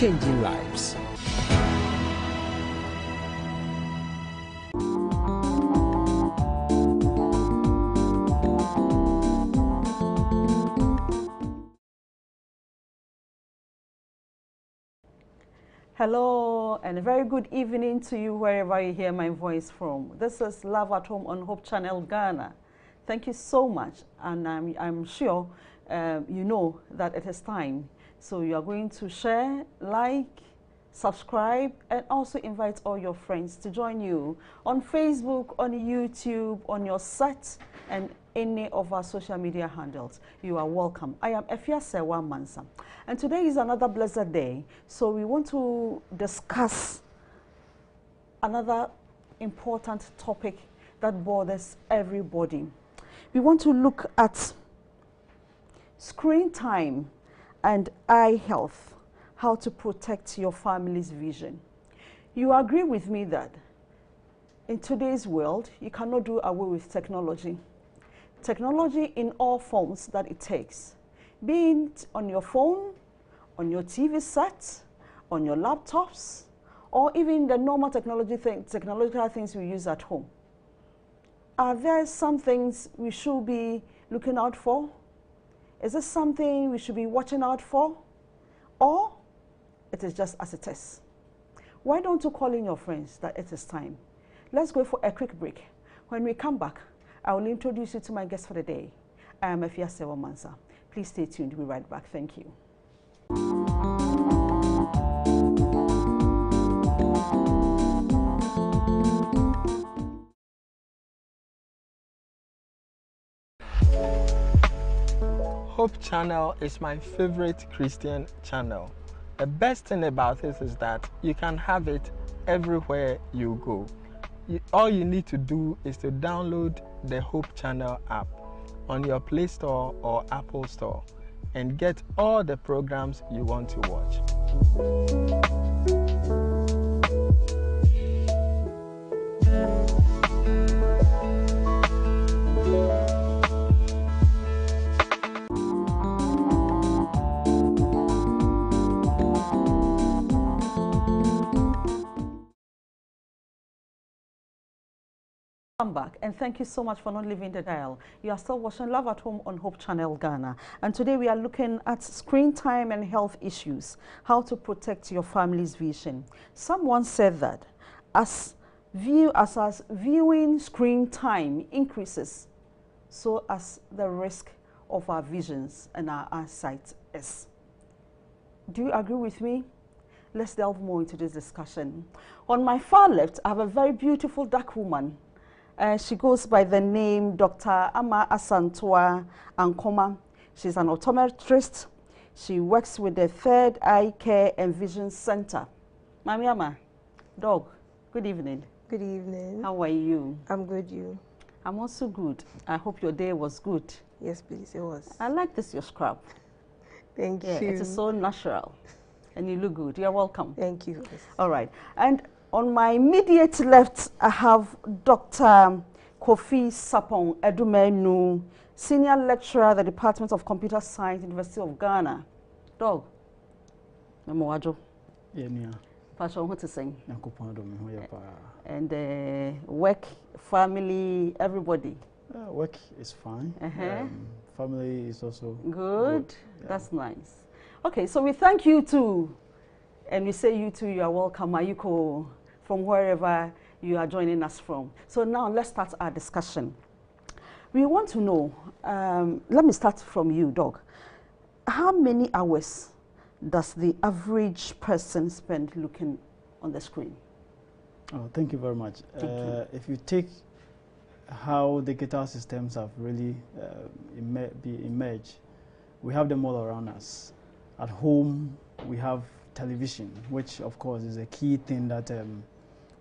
changing lives. Hello and a very good evening to you wherever you hear my voice from. This is Love at Home on Hope Channel Ghana. Thank you so much, and I'm sure you know that it is time. So you are going to share, like, subscribe, and also invite all your friends to join you on Facebook, on YouTube, on your set, and any of our social media handles. You are welcome. I am Efiasewa Mansa, and today is another blessed day. So we want to discuss another important topic that bothers everybody. We want to look at screen time and eye health, how to protect your family's vision. You agree with me that in today's world, you cannot do away with technology. Technology in all forms that it takes, be it on your phone, on your TV set, on your laptops, or even the normal technological things we use at home. Are there some things we should be looking out for? Is this something we should be watching out for? Or it is just as it is? Why don't you call in your friends that it is time? Let's go for a quick break. When we come back, I will introduce you to my guest for the day. I am Efiasewa Mansa. Please stay tuned. We'll be right back. Thank you. Hope Channel is my favorite Christian channel. The best thing about it is that you can have it everywhere you go. All you need to do is to download the Hope Channel app on your Play Store or Apple Store and get all the programs you want to watch. Welcome back, and thank you so much for not leaving the dial. You are still watching Love at Home on Hope Channel Ghana, and today we are looking at screen time and health issues, how to protect your family's vision. Someone said that as viewing screen time increases, so as the risk of our visions and our eyesight is. Do you agree with me? Let's delve more into this discussion. On my far left, I have a very beautiful dark woman. She goes by the name Dr. Ama Asantua Ankoma. She's an optometrist. She works with the Third Eye Care and Vision Center. Mami Ama, dog, good evening. Good evening. How are you? I'm good, you? I'm also good. I hope your day was good. Yes, please, it was. I like this, your scrub. Thank you. It is so natural. And you look good. You're welcome. Thank you. All right. And on my immediate left, I have Dr. Kofi Sapong Edumenu, Senior Lecturer at the Department of Computer Science, University of Ghana. Dog, Memoajo. Yeah. Passion, what to sing? And And work, family, everybody. work is fine. Family is also Good. Yeah. That's nice. Okay, so we thank you too. And we say you too, you are welcome, Ayuko, from wherever you are joining us from. So now let's start our discussion. We want to know, let me start from you, Dog. How many hours does the average person spend looking on the screen? Oh, thank you very much. If you take how digital systems have really emerged, we have them all around us. At home, we have television, which of course is a key thing that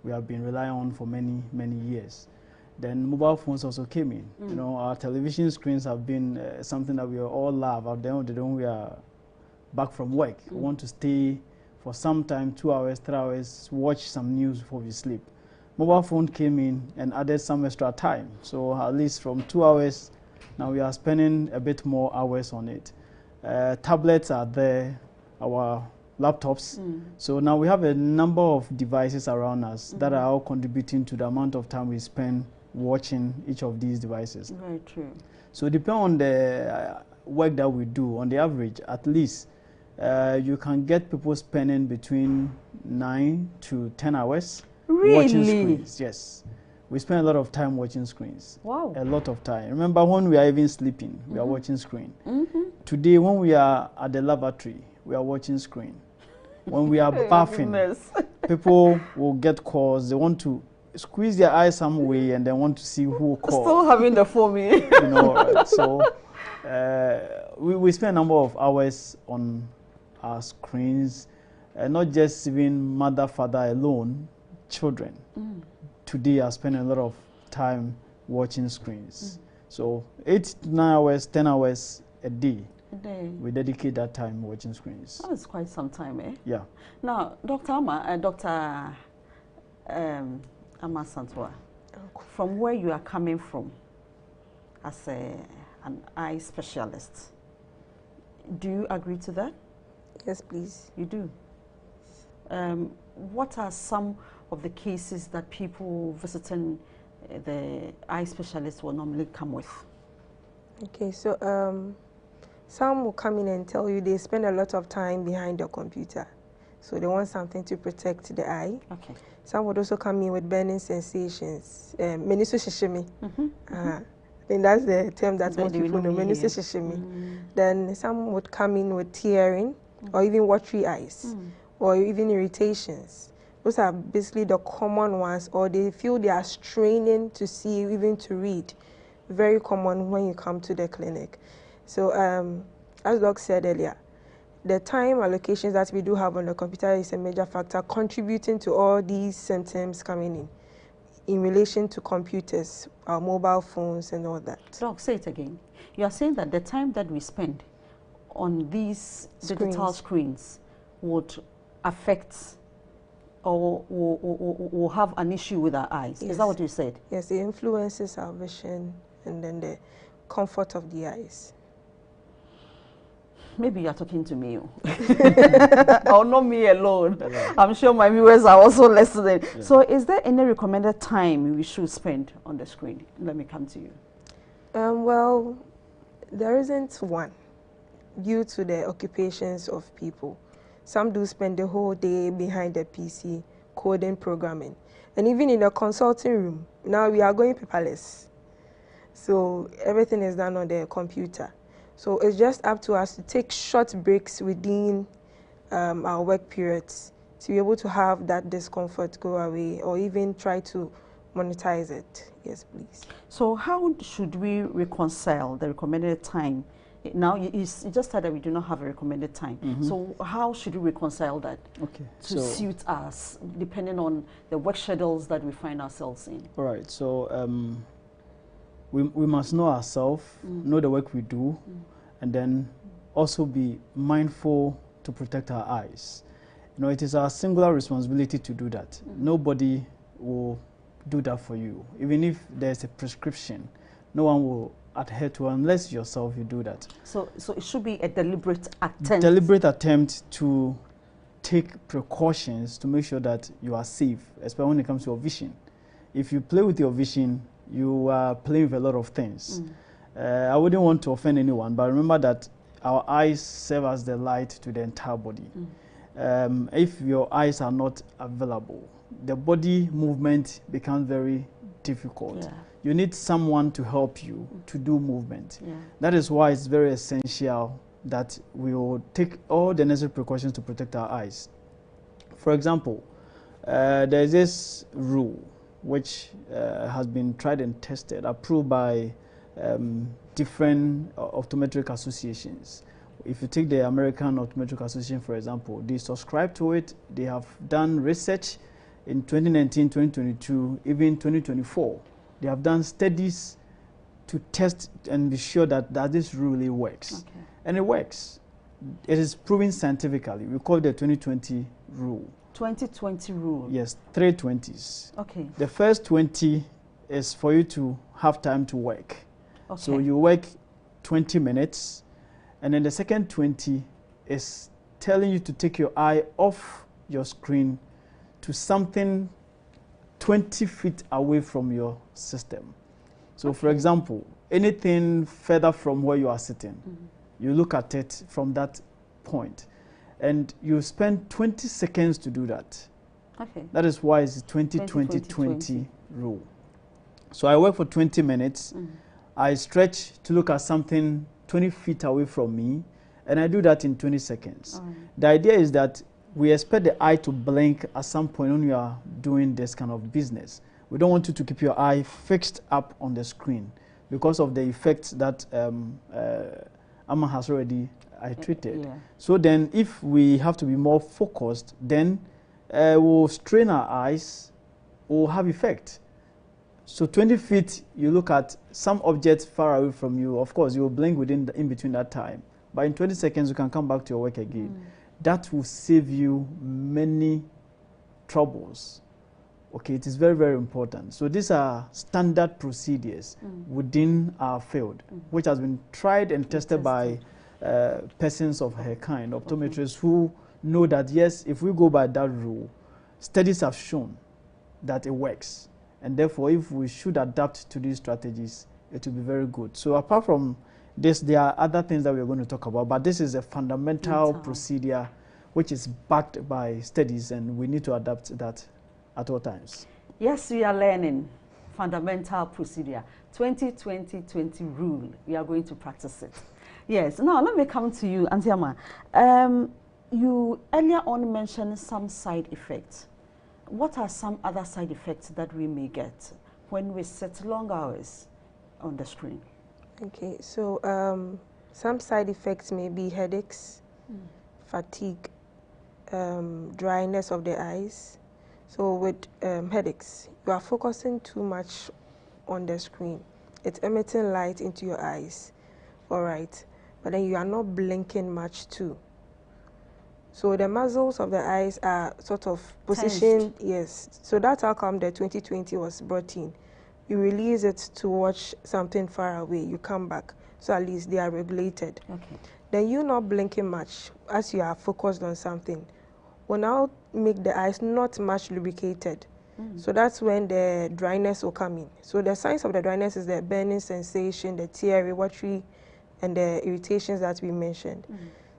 we have been relying on for many, many years. Then mobile phones also came in. You know, our television screens have been something that we all love. At the end of the day, when we are back from work, we want to stay for some time, 2 hours, 3 hours, watch some news before we sleep. Mobile phone came in and added some extra time. So at least from 2 hours, now we are spending a bit more hours on it. Tablets are there. Our laptops. So now we have a number of devices around us that are all contributing to the amount of time we spend watching each of these devices. Very true. So depending on the work that we do, on the average, at least you can get people spending between 9 to 10 hours watching screens. Yes. We spend a lot of time watching screens. Wow. A lot of time. Remember when we are even sleeping, we are watching screen. Today when we are at the lavatory, we are watching screen. When we are bathing, people will get calls. They want to squeeze their eyes some way and they want to see who called. Still having the phone. You know, right? So we spend a number of hours on our screens, not just even mother, father alone, children. Today are spending a lot of time watching screens. So 8 to 9 hours, 10 hours a day. We dedicate that time watching screens. That is quite some time, eh? Yeah. Now, Dr. Amma Santwa, from where you are coming from as an eye specialist, do you agree to that? Yes, please. You do? What are some of the cases that people visiting the eye specialist will normally come with? Okay, so some will come in and tell you they spend a lot of time behind the computer. So they want something to protect the eye. Okay. Some would also come in with burning sensations. Menisoshishimi. I think that's the term that most people know, menisoshishimi. Then some would come in with tearing or even watery eyes or even irritations. Those are basically the common ones, or they feel they are straining to see, even to read. Very common when you come to the clinic. So as Doc said earlier, the time allocations that we do have on the computer is a major factor contributing to all these symptoms coming in relation to computers, our mobile phones and all that. Doc, say it again. You are saying that the time that we spend on these digital screens would affect or will have an issue with our eyes. Yes. Is that what you said? Yes, it influences our vision and then the comfort of the eyes. Maybe you're talking to me. Or not me alone. I'm sure my viewers are also listening. Yeah. So is there any recommended time we should spend on the screen? Let me come to you. Well, there isn't one due to the occupations of people. Some do spend the whole day behind the PC, coding, programming. And even in the consulting room, now we are going paperless. So everything is done on the computer. So it's just up to us to take short breaks within our work periods to be able to have that discomfort go away or even try to monetize it. Yes, please. So how should we reconcile the recommended time? Now, you just said that we do not have a recommended time. So how should we reconcile that to suit us, depending on the work schedules that we find ourselves in? All right. So we must know ourselves, know the work we do, and then also be mindful to protect our eyes. You know, it is our singular responsibility to do that. Nobody will do that for you. Even if there's a prescription, no one will adhere to unless yourself you do that. So it should be a deliberate attempt. Deliberate attempt to take precautions to make sure that you are safe, especially when it comes to your vision. If you play with your vision, you are playing with a lot of things. I wouldn't want to offend anyone, but remember that our eyes serve as the light to the entire body. If your eyes are not available, the body movement becomes very difficult. Yeah. You need someone to help you to do movement. Yeah. That is why it's very essential that we will take all the necessary precautions to protect our eyes. For example, there's this rule which has been tried and tested, approved by different optometric associations. If you take the American Optometric Association, for example, they subscribe to it. They have done research in 2019, 2022, even 2024. They have done studies to test and be sure that this really works. And it works. It is proven scientifically. We call it the 2020 rule. 2020 rule? Yes, 3 20s. Okay. The first 20 is for you to have time to work. So you work 20 minutes, and then the second 20 is telling you to take your eye off your screen to something 20 feet away from your system. So for example, anything further from where you are sitting, you look at it from that point, and you spend 20 seconds to do that. Okay. That is why it's 20-20-20 rule. So I work for 20 minutes. I stretch to look at something 20 feet away from me, and I do that in 20 seconds. The idea is that we expect the eye to blink at some point when you are doing this kind of business. We don't want you to keep your eye fixed up on the screen because of the effects that Amma has already treated. So then if we have to be more focused, then we'll strain our eyes, will have effect. So 20 feet, you look at some objects far away from you. Of course, you will blink in between that time. But in 20 seconds, you can come back to your work again. That will save you many troubles. Okay, it is very, very important. So these are standard procedures within our field, which has been tried and tested by persons of her kind, optometrists, who know that, yes, if we go by that rule, studies have shown that it works. And therefore, if we should adapt to these strategies, it will be very good. So apart from this, there are other things that we're going to talk about, but this is a fundamental procedure which is backed by studies, and we need to adapt that at all times. Yes, we are learning fundamental procedure, 20-20-20 rule. We are going to practice it. Yes, now let me come to you, Auntie Amma. You earlier on mentioned some side effects. What are some other side effects that we may get when we sit long hours on the screen? Okay, so some side effects may be headaches, fatigue, dryness of the eyes. So with headaches, you are focusing too much on the screen. It's emitting light into your eyes, all right, but then you are not blinking much too. So the muscles of the eyes are sort of positioned, yes. So that's how come the 20-20 was brought in. You release it to watch something far away, you come back. So at least they are regulated. Okay. Then you not blinking much as you are focused on something will now make the eyes not much lubricated. So that's when the dryness will come in. So the signs of the dryness is the burning sensation, the teary, watery, and the irritations that we mentioned.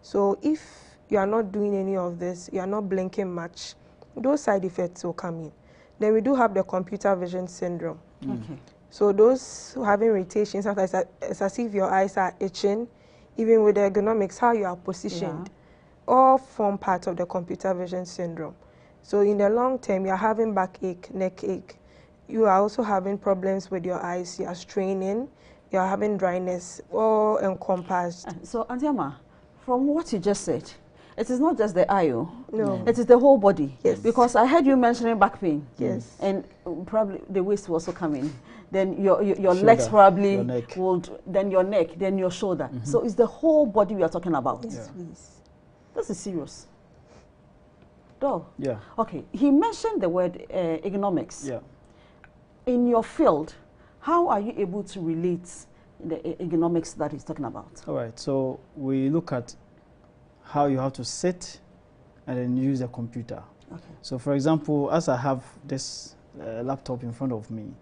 So if you are not doing any of this, you are not blinking much, those side effects will come in. Then we do have the computer vision syndrome. Okay. So those who have irritation, sometimes it's as if your eyes are itching, even with the ergonomics, how you are positioned, all form part of the computer vision syndrome. So in the long term, you are having backache, neck ache. You are also having problems with your eyes. You are straining. You are having dryness, all encompassed. So, Auntie Amma, from what you just said, it is not just the eye, no. It is the whole body. Yes. Because I heard you mentioning back pain. Yes. And probably the waist will also come in. Then your legs probably would, then your neck, then your shoulder. So it's the whole body we are talking about. Yes, please. This is serious. Though. Yeah. Okay. He mentioned the word ergonomics. Yeah. In your field, how are you able to relate the ergonomics that he's talking about? All right. So we look at how you have to sit and then use a computer. Okay. So for example, as I have this laptop in front of me,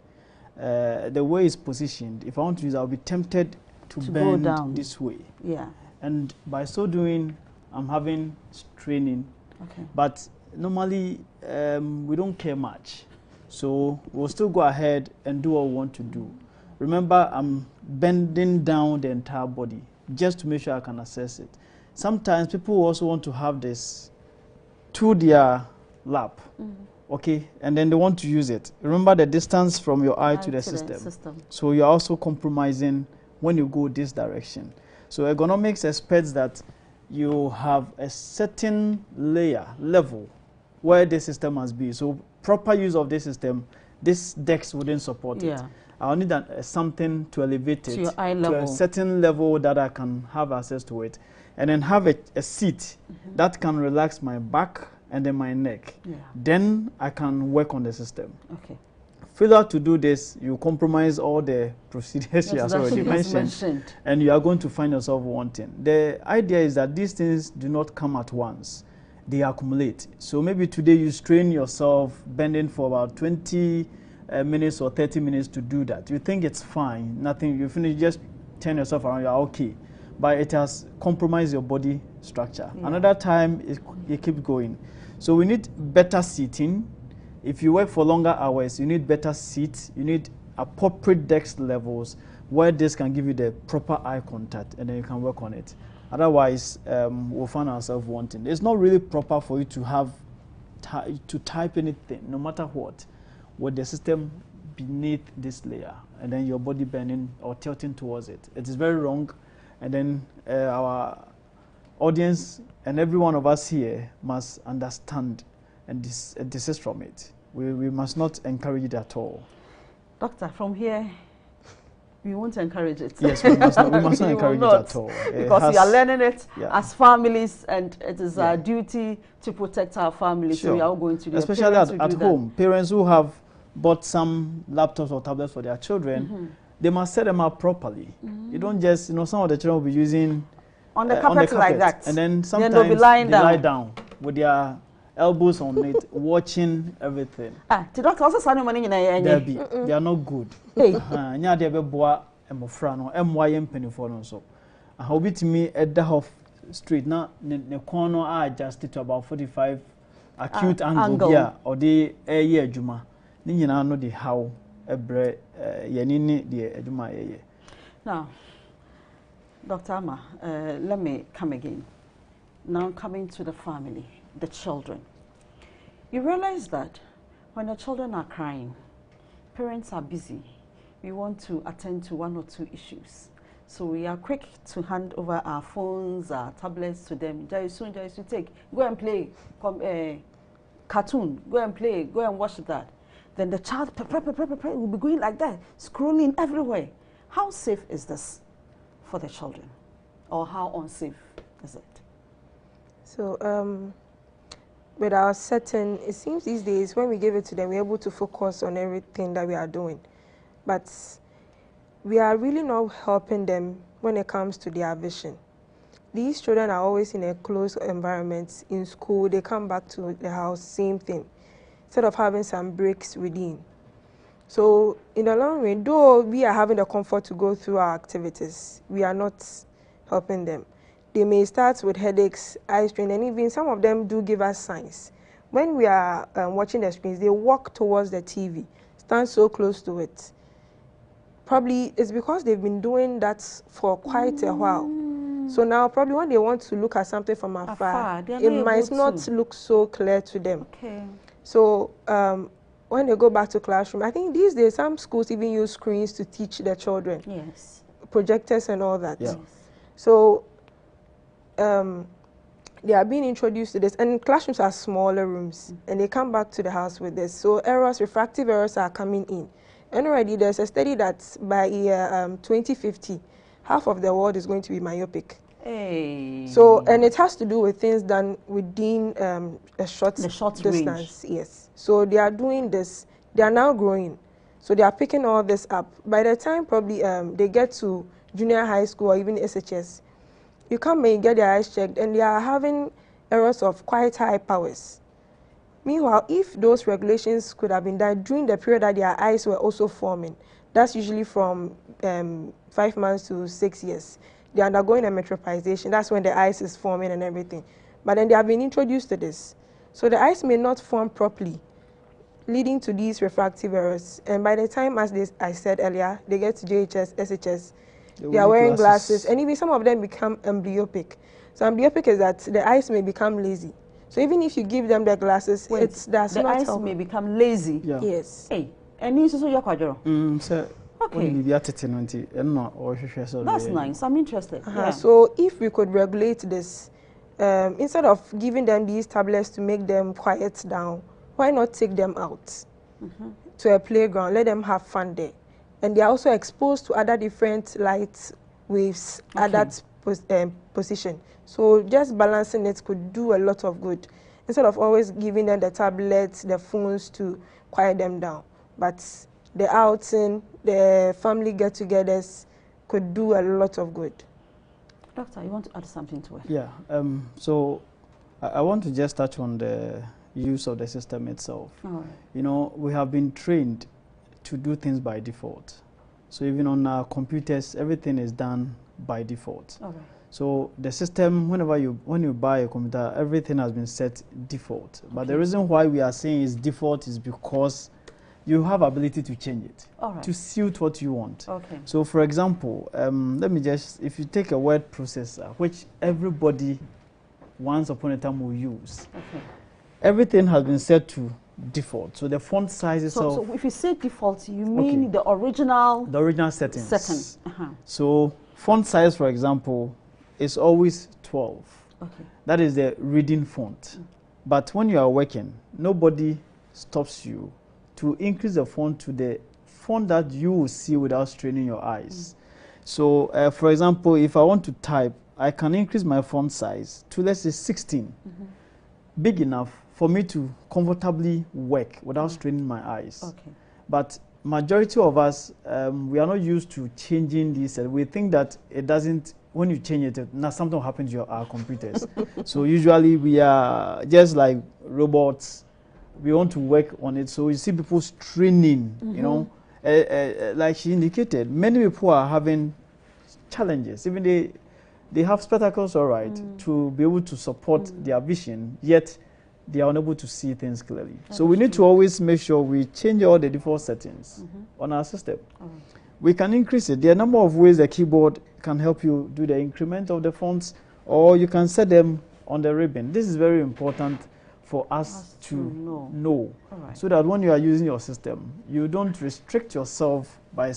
the way it's positioned, if I want to use it, I'll be tempted to bend down this way. Yeah. And by so doing, I'm having straining. Okay. But normally, we don't care much. So we'll still go ahead and do what we want to do. Remember, I'm bending down the entire body just to make sure I can access it. Sometimes people also want to have this to their lap, okay, and then they want to use it. Remember the distance from your eye to the system. So you're also compromising when you go this direction. So ergonomics expects that you have a certain level where the system must be. So proper use of this system, this DeX wouldn't support it. I'll need something to elevate it to your eye level, to a certain level that I can have access to it. And then have a seat that can relax my back and then my neck. Then I can work on the system. Okay. Failure to do this, you compromise all the procedures you have already mentioned, and you are going to find yourself wanting. The idea is that these things do not come at once. They accumulate. So maybe today you strain yourself bending for about 20 minutes or 30 minutes to do that. You think it's fine, nothing, you finish, just turn yourself around, you're okay. But it has compromised your body structure. Yeah. Another time, it keeps going. So we need better seating. If you work for longer hours, you need better seats. You need appropriate desk levels where this can give you the proper eye contact, and then you can work on it. Otherwise, we'll find ourselves wanting. It's not really proper for you to have to type anything, no matter what, with the system beneath this layer, and then your body bending or tilting towards it. It is very wrong, and then our audience and every one of us here must understand and desist from it. We must not encourage it at all. Doctor, from here, we won't encourage it. Yes, we must not encourage it at all. Because we are learning it as families, and it is our duty to protect our families. Sure. So we are all going to do it. Especially at home. Parents who have bought some laptops or tablets for their children, they must set them up properly. You don't just, some of the children will be using on the carpet like that. And then sometimes they lie down with their elbows on it, watching everything. The doctor also said money in a they are not good. Nya de be boa emofra no emwa ye mpanifo no so. How bit me at the half street na ne corner are adjusted to about 45 acute angle here or the year adwuma. Ni nyina no the how ebre yanini the adwuma ye. Now, Dr. Ama, let me come again. Now coming to the family, the children. You realize that when the children are crying, parents are busy. We want to attend to one or two issues. So we are quick to hand over our phones, our tablets to them. Jaisu, take, go and play cartoon, go and play, go and watch that. Then the child will be going like that, scrolling everywhere. How safe is this for the children? Or how unsafe is it? So, with our setting, it seems these days when we give it to them, we're able to focus on everything that we are doing. But we are really not helping them when it comes to their vision. These children are always in a closed environment. In school, they come back to the house, same thing, instead of having some breaks within. So in the long run, though we are having the comfort to go through our activities, we are not helping them. They may start with headaches, eye strain, and even some of them do give us signs. When we are watching the screens, they walk towards the TV, stand so close to it. Probably it's because they've been doing that for quite a while. So now probably when they want to look at something from afar, it might not look so clear to them. Okay. So when they go back to classroom, I think these days some schools even use screens to teach their children. Yes. Projectors and all that. Yeah. So they are being introduced to this, and classrooms are smaller rooms, and they come back to the house with this. So errors, refractive errors are coming in. And already there's a study that by year 2050, half of the world is going to be myopic. Hey. So, and it has to do with things done within a short distance. Range. Yes. So they are doing this. They are now growing. So they are picking all this up. By the time probably they get to junior high school or even SHS, you come and get their eyes checked, and they are having errors of quite high powers. Meanwhile, if those regulations could have been done during the period that their eyes were also forming, that's usually from 5 months to 6 years. They are undergoing a metropization. That's when the eyes is forming and everything. But then they have been introduced to this. So the eyes may not form properly, leading to these refractive errors. And by the time, as I said earlier, they get to JHS, SHS, they are wearing glasses, and even some of them become amblyopic. So amblyopic is that the eyes may become lazy. So even if you give them the glasses, that's not eyes may become lazy. Yeah. Yes. Hey, and you so you're okay. That's nice. I'm interested. Yeah. So if we could regulate this, instead of giving them these tablets to make them quiet down, why not take them out to a playground, let them have fun there? And they are also exposed to other different light waves at that position. So just balancing it could do a lot of good, instead of always giving them the tablets, the phones to quiet them down. But the outing, the family get-togethers could do a lot of good. Doctor, you want to add something to it? Yeah, so I want to just touch on the use of the system itself. All right. You know, we have been trained to do things by default. So even on our computers, everything is done by default. All right. So the system, when you buy a computer, everything has been set default. But the reason why we are saying it's default is because you have ability to change it to suit what you want. Okay. So for example, let me just, if you take a word processor, which everybody once upon a time will use, everything has been set to default. So the font size itself. So if you say default, you mean the original? The original settings. So font size, for example, is always 12. Okay. That is the reading font. But when you are working, nobody stops you to increase the font to the font that you will see without straining your eyes. So, for example, if I want to type, I can increase my font size to, let's say, 16. Big enough for me to comfortably work without straining my eyes. Okay. But majority of us, we are not used to changing this. We think that it doesn't, when you change it, now something happens to our computers. So usually we are just like robots. We want to work on it. So you see people straining, you know, like she indicated, many people are having challenges. Even they have spectacles, all right, to be able to support their vision, yet they are unable to see things clearly. So we need to always make sure we change all the default settings on our system. We can increase it. There are a number of ways the keyboard can help you do the increment of the fonts, or you can set them on the ribbon. This is very important for us to know. So that when you are using your system, you don't restrict yourself by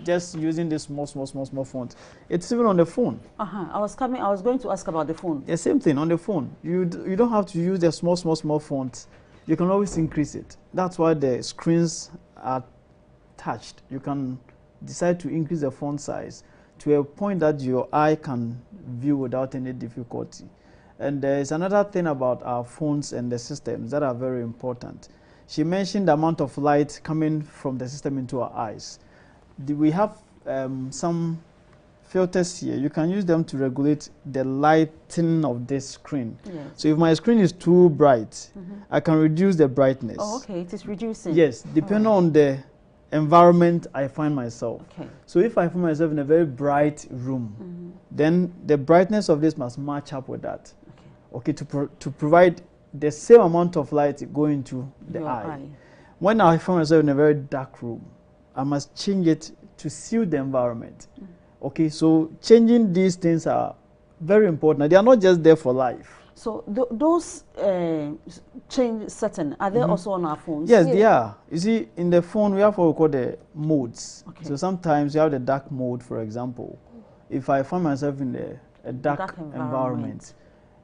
just using this small font. It's even on the phone. I was going to ask about the phone. The same thing on the phone. You don't have to use the small font. You can always increase it. That's why the screens are touched. You can decide to increase the font size to a point that your eye can view without any difficulty. And there is another thing about our phones and the systems that are very important. She mentioned the amount of light coming from the system into our eyes. We have some filters here. You can use them to regulate the lighting of this screen. Yes. So if my screen is too bright, I can reduce the brightness. Oh, okay, it is reducing. Yes, depending on the environment I find myself. Okay. So if I find myself in a very bright room, then the brightness of this must match up with that. Okay, to provide the same amount of light going to the eye. When I find myself in a very dark room, I must change it to suit the environment. Okay, so changing these things are very important. They are not just there for life. So those change setting, are they also on our phones? Yes, they are. You see, in the phone, we have what we call the modes. Okay. So sometimes you have the dark mode, for example. If I find myself in a dark environment,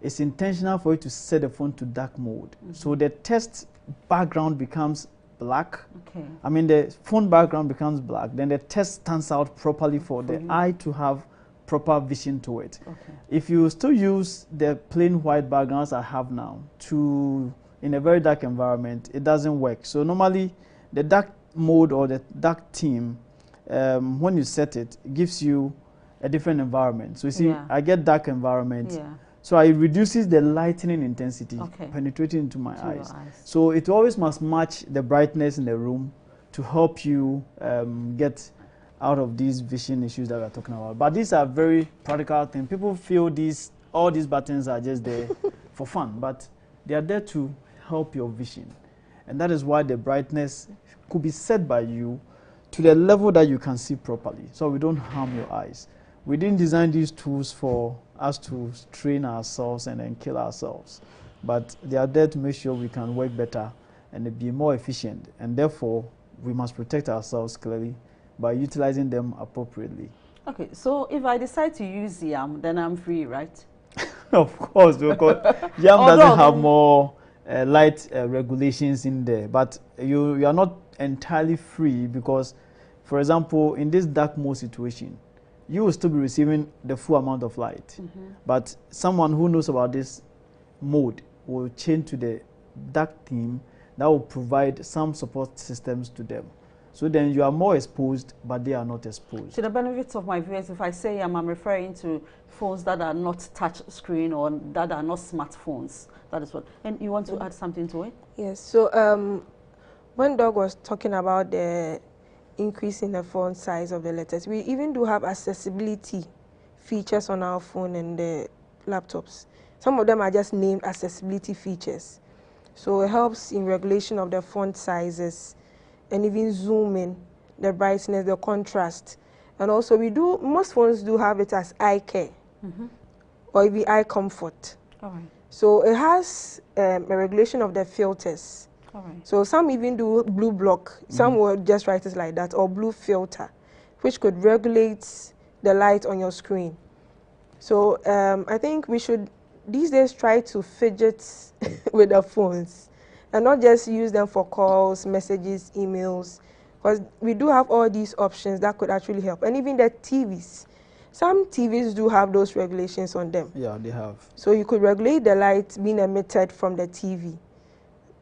it's intentional for you to set the phone to dark mode. So the text background becomes black. Okay. I mean, the phone background becomes black. Then the text stands out properly for the eye to have proper vision to it. Okay. If you still use the plain white backgrounds I have now in a very dark environment, it doesn't work. So normally, the dark mode or the dark theme, when you set it, it gives you a different environment. So you see, I get dark environment. So it reduces the lightening intensity penetrating into my eyes. So it always must match the brightness in the room to help you get out of these vision issues that we're talking about. But these are very practical things. People feel all these buttons are just there for fun, but they are there to help your vision. And that is why the brightness could be set by you to the level that you can see properly, so we don't harm your eyes. We didn't design these tools for us to train ourselves and then kill ourselves, but they are there to make sure we can work better and be more efficient, and therefore we must protect ourselves clearly by utilizing them appropriately. Okay, so if I decide to use YAM, then I'm free, right? Of course, because YAM doesn't have more light regulations in there, but you are not entirely free because, for example, in this dark mode situation, you will still be receiving the full amount of light. But someone who knows about this mode will change to the dark theme that will provide some support systems to them. So then you are more exposed, but they are not exposed. To the benefits of my viewers, if I say I'm referring to phones that are not touch screen or that are not smartphones, that is what. And you want to add something to it? Yes. So when Doug was talking about the increase in the font size of the letters, we even do have accessibility features on our phone and the laptops. Some of them are just named accessibility features. So it helps in regulation of the font sizes and even zooming, the brightness, the contrast. And also most phones do have it as eye care or even eye comfort. All right. So it has a regulation of the filters. All right. So some even do blue block, some will just write it like that, or blue filter, which could regulate the light on your screen. So I think we should these days try to fidget with the phones and not just use them for calls, messages, emails, because we do have all these options that could actually help. And even the TVs. Some TVs do have those regulations on them. Yeah, they have. So you could regulate the light being emitted from the TV.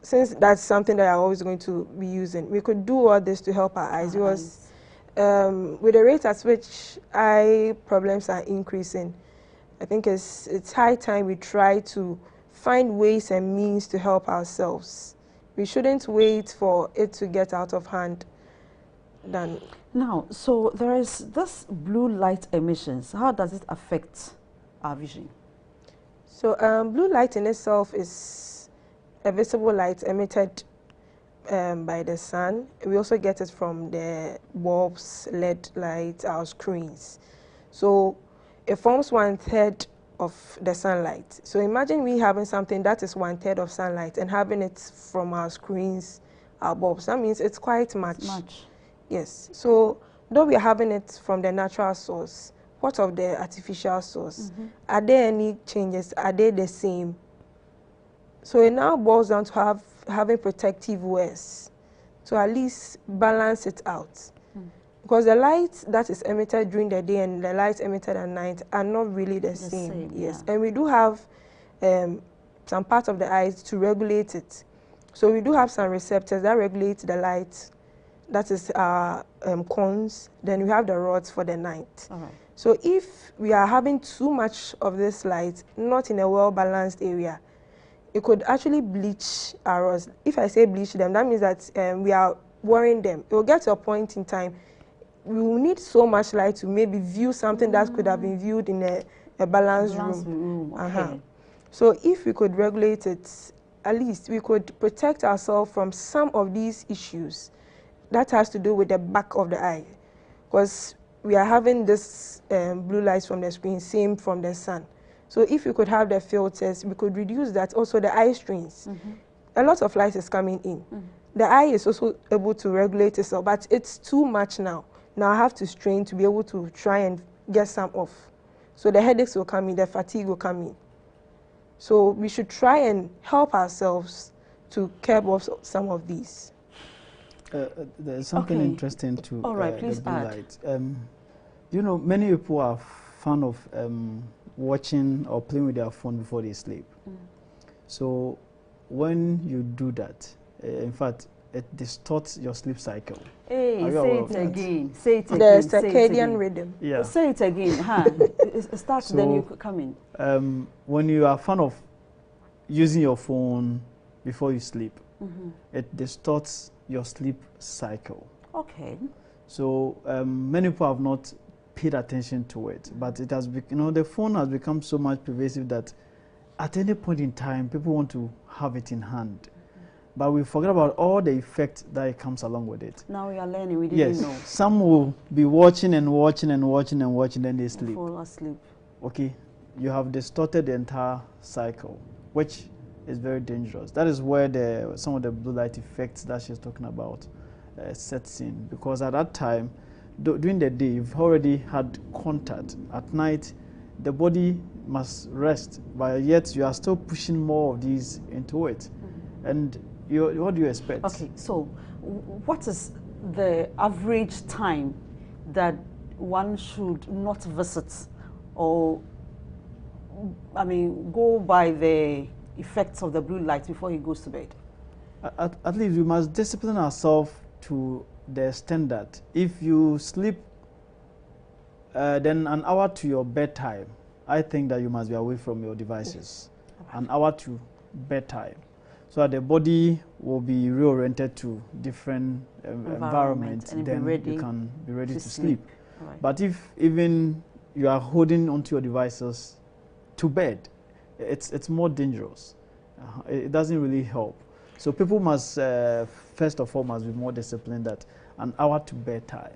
Since that's something that I'm always going to be using, we could do all this to help our eyes. Because with the rate at which eye problems are increasing, I think it's high time we try to find ways and means to help ourselves. We shouldn't wait for it to get out of hand. Now, so there is this blue light emissions. How does it affect our vision? So blue light in itself is a visible light emitted by the sun. We also get it from the bulbs, LED lights, our screens. So it forms 1/3 of the sunlight. So imagine we having something that is 1/3 of sunlight and having it from our screens, our bulbs. That means it's quite much. Yes. So though we are having it from the natural source, what of the artificial source? Are there any changes? Are they the same? So it now boils down to having protective wears to at least balance it out. Because the light that is emitted during the day and the light emitted at night are not really the same. Yes. Yeah. And we do have some parts of the eyes to regulate it. So we do have some receptors that regulate the light. That is our cones. Then we have the rods for the night. All right. So if we are having too much of this light, not in a well-balanced area, it could actually bleach our rods. If I say bleach them, that means that we are wearing them. It will get to a point in time, we will need so much light to maybe view something that could have been viewed in a balanced room. Okay. So if we could regulate it, at least we could protect ourselves from some of these issues. That has to do with the back of the eye, because we are having this blue lights from the screen, same from the sun. So if we could have the filters, we could reduce that. Also the eye strains. A lot of light is coming in. The eye is also able to regulate itself, but it's too much now. Now I have to strain to be able to try and get some off. So the headaches will come in, the fatigue will come in. So we should try and help ourselves to curb off some of these. There's something interesting to All right, please the blue add. light. You know, many people are fond of watching or playing with their phone before they sleep. So when you do that, in fact, it distorts your sleep cycle. Hey, say it again. Say it again. The circadian rhythm. Yeah. Say it again. It starts, so, then you come in. When you are fond of using your phone before you sleep, it distorts your sleep cycle. Okay. So many people have not paid attention to it, but it has, the phone has become so much pervasive that at any point in time, people want to have it in hand. But we forget about all the effect that comes along with it. Now we are learning, we didn't know. Some will be watching and watching and watching and watching, then they sleep. Fall asleep. Okay, you have distorted the entire cycle, which is very dangerous. That is where some of the blue light effects that she's talking about sets in. Because at that time, during the day, you've already had contact. At night, the body must rest, but yet you are still pushing more of these into it. And what do you expect? Okay, so what is the average time that one should not visit or, go by the effects of the blue light before he goes to bed? At least we must discipline ourselves to the standard. If you sleep then an hour to your bedtime, I think that you must be away from your devices. An hour to bedtime, so that the body will be reoriented to different environments, and then you can be ready to sleep. Right. But if even you are holding onto your devices to bed, it's more dangerous. It doesn't really help. So people must, first of all, must be more disciplined that an hour to bedtime.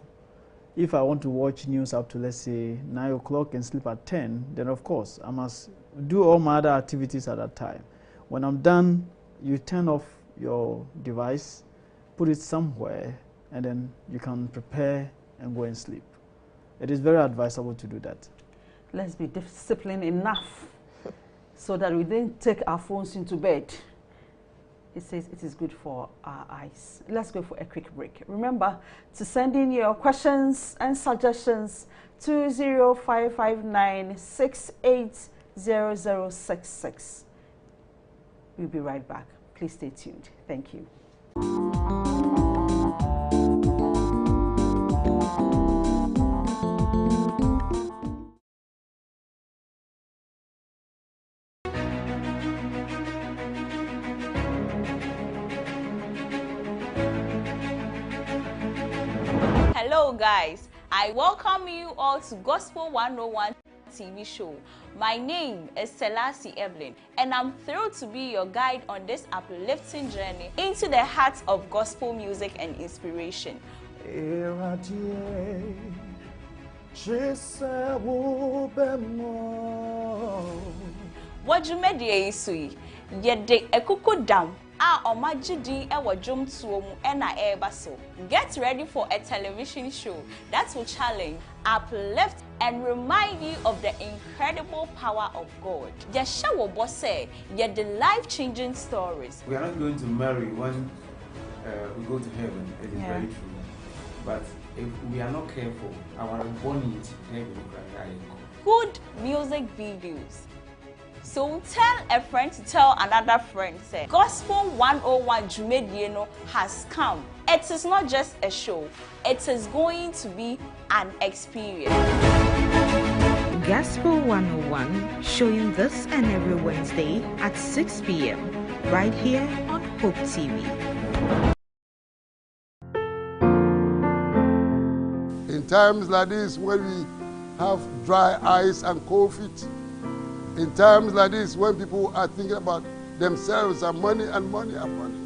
If I want to watch news up to, let's say, 9 o'clock and sleep at 10, then of course I must do all my other activities at that time. When I'm done, you turn off your device, put it somewhere, and then you can prepare and go and sleep. It is very advisable to do that. Let's be disciplined enough so that we don't take our phones into bed. It says it is good for our eyes. Let's go for a quick break. Remember to send in your questions and suggestions to 0559680066. We'll be right back. Please stay tuned. Thank you. Hello guys, I welcome you all to Gospel 101 TV show. My name is Selassie Evelyn, and I'm thrilled to be your guide on this uplifting journey into the heart of gospel music and inspiration. What you made ye yede ekuko dam omajidi ewo jom tuomu ena ebaso. Get ready for a television show that will challenge, uplift, and remind you of the incredible power of God. Yeshawo Bose, yet the life-changing stories. We are not going to marry when we go to heaven. It is very true. But if we are not careful, our body is heaven. Good music videos. So tell a friend to tell another friend. Say, Gospel 101 Jumedieno has come. It is not just a show. It is going to be an experience. Gospel 101 showing this and every Wednesday at 6 p.m. right here on Hope TV. In times like this, when we have dry eyes and cold feet, in times like this, when people are thinking about themselves and money and money and money.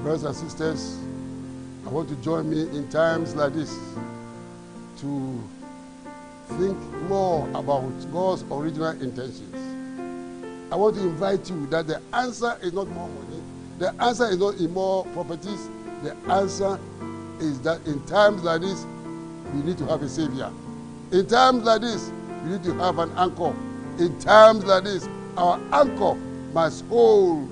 Brothers and sisters, I want to join me in times like this to think more about God's original intentions. I want to invite you that the answer is not more money. The answer is not in more properties. The answer is that in times like this, we need to have a savior. In times like this, we need to have an anchor. In times like this, our anchor must hold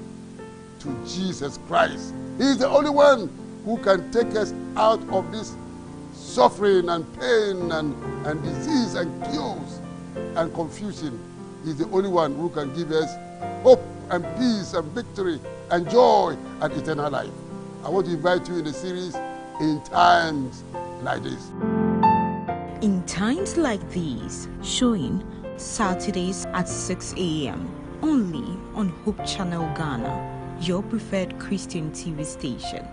to Jesus Christ. He is the only one who can take us out of this suffering and pain and disease and chaos and confusion. He is the only one who can give us hope and peace and victory and joy and eternal life. I want to invite you in the series, In Times Like This. In Times Like These, showing Saturdays at 6 a.m. only on Hope Channel Ghana, your preferred Christian TV station.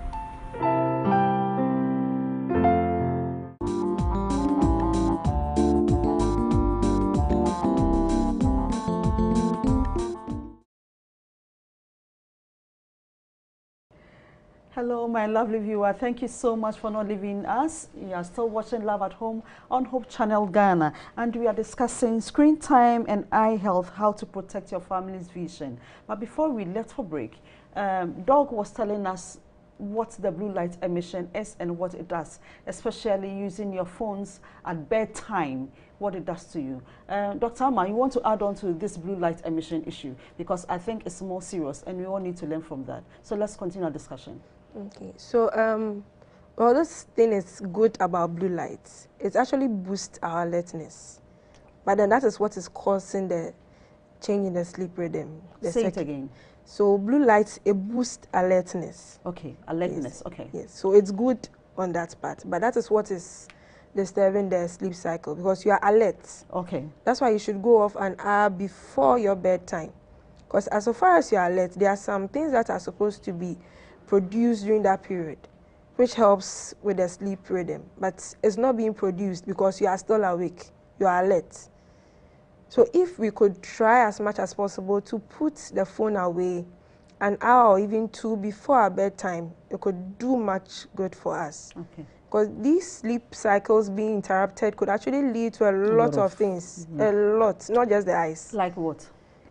Hello, my lovely viewer. Thank you so much for not leaving us. You are still watching Love at Home on Hope Channel Ghana, and we are discussing screen time and eye health, how to protect your family's vision. But before we left for break, Doug was telling us what the blue light emission is and what it does, especially using your phones at bedtime, what it does to you. Dr. Amma, you want to add on to this blue light emission issue, because I think it's more serious and we all need to learn from that. So let's continue our discussion. Okay, so well, this thing is good about blue lights. It actually boosts our alertness, but then that is what is causing the change in the sleep rhythm. Say it again. So blue light, it boosts alertness. Okay, alertness. Yes. Okay. Yes, so it's good on that part, but that is what is disturbing the sleep cycle, because you are alert. Okay. That's why you should go off an hour before your bedtime, because as far as you are alert, there are some things that are supposed to be produced during that period, which helps with the sleep rhythm, but it's not being produced because you are still awake, you are alert. So if we could try as much as possible to put the phone away an hour or even 2 before our bedtime, it could do much good for us. Okay. Because these sleep cycles being interrupted could actually lead to a lot of things, a lot, not just the eyes. Like what?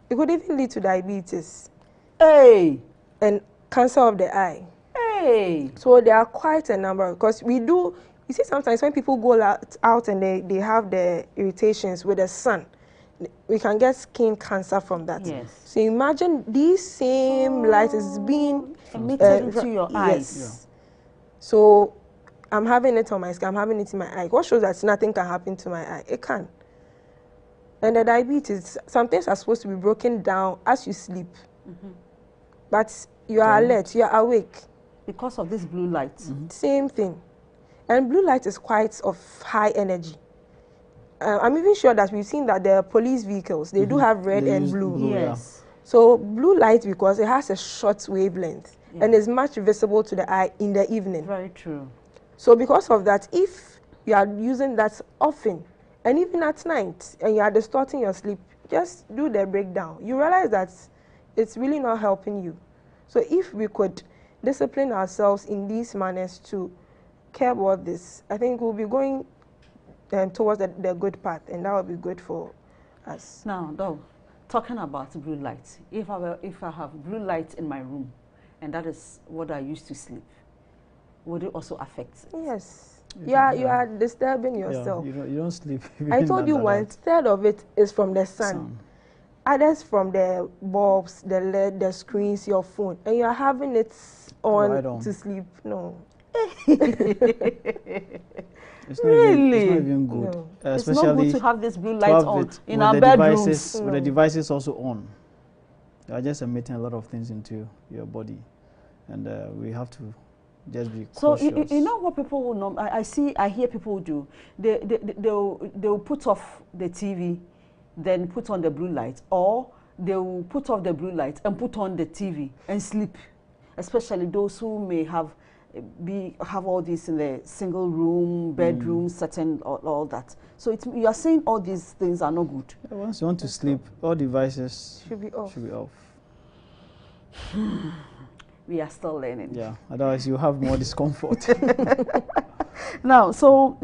It could even lead to diabetes. Hey! And cancer of the eye. Hey! So there are quite a number, because we do, you see sometimes when people go out and they have the irritations with the sun, we can get skin cancer from that. Yes. So imagine these same light is being emitted into your eyes. Yes. So I'm having it on my skin, I'm having it in my eye. What shows that nothing can happen to my eye? It can. And the diabetes, some things are supposed to be broken down as you sleep. But you are alert, you are awake. Because of this blue light. Same thing. And blue light is quite of high energy. I'm even sure that we've seen that the police vehicles, they do have red and blue. Yes. So blue light, because it has a short wavelength and is much visible to the eye in the evening. Very true. So because of that, if you are using that often, and even at night, and you are distorting your sleep, just do the breakdown. You realize that it's really not helping you. So if we could discipline ourselves in these manners to care about this, I think we'll be going towards the good path, and that will be good for us. Now, though, talking about blue light, if I have blue light in my room, and that is what I used to sleep, would it also affect it? Yes. You are disturbing yourself. Yeah, you don't sleep. I told you 1/3 of it is from the sun. Others from the bulbs, the LED, the screens, your phone, and you are having it on to sleep. No. It's not even good. No. It's not good to have this blue light on in our bedrooms. With the devices also on. They are just emitting a lot of things into your body. And we have to just be cautious. So you know what people will know? I hear people do. They'll put off the TV, then put on the blue light, or they'll put off the blue light and put on the TV and sleep. Especially those who may have all this in the single room, bedroom setting, all that. So you are saying all these things are not good. Once you want to sleep, all devices should be off. We are still learning. Yeah, otherwise you have more discomfort. Now, so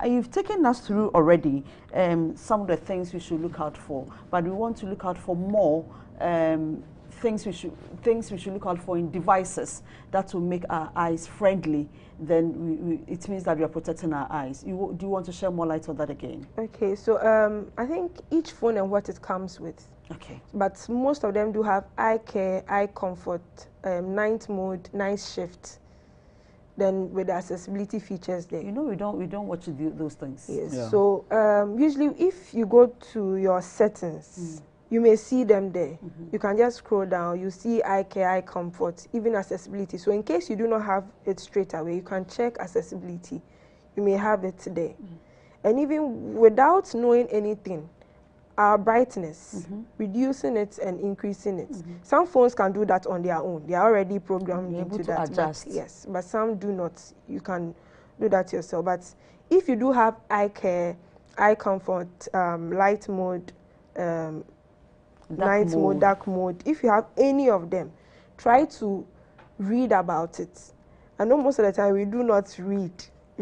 you've taken us through already some of the things we should look out for, but we want to look out for more things we should look out for in devices that will make our eyes friendly. Then it means that we are protecting our eyes. Do you want to share more light on that again? Okay, so I think each phone and what it comes with. Okay. But most of them do have eye care, eye comfort, night mode, night shift. Then with the accessibility features there. You know, we don't watch those things. Yes. Yeah. So usually, if you go to your settings, you may see them there. You can just scroll down. You see eye care, eye comfort, even accessibility. So in case you do not have it straight away, you can check accessibility. You may have it there. And even without knowing anything, our brightness, reducing it and increasing it. Some phones can do that on their own. They are already programmed into that. Adjust. Yes, but some do not. You can do that yourself. But if you do have eye care, eye comfort, light mode, night mode, dark mode, if you have any of them, try to read about it. I know most of the time we do not read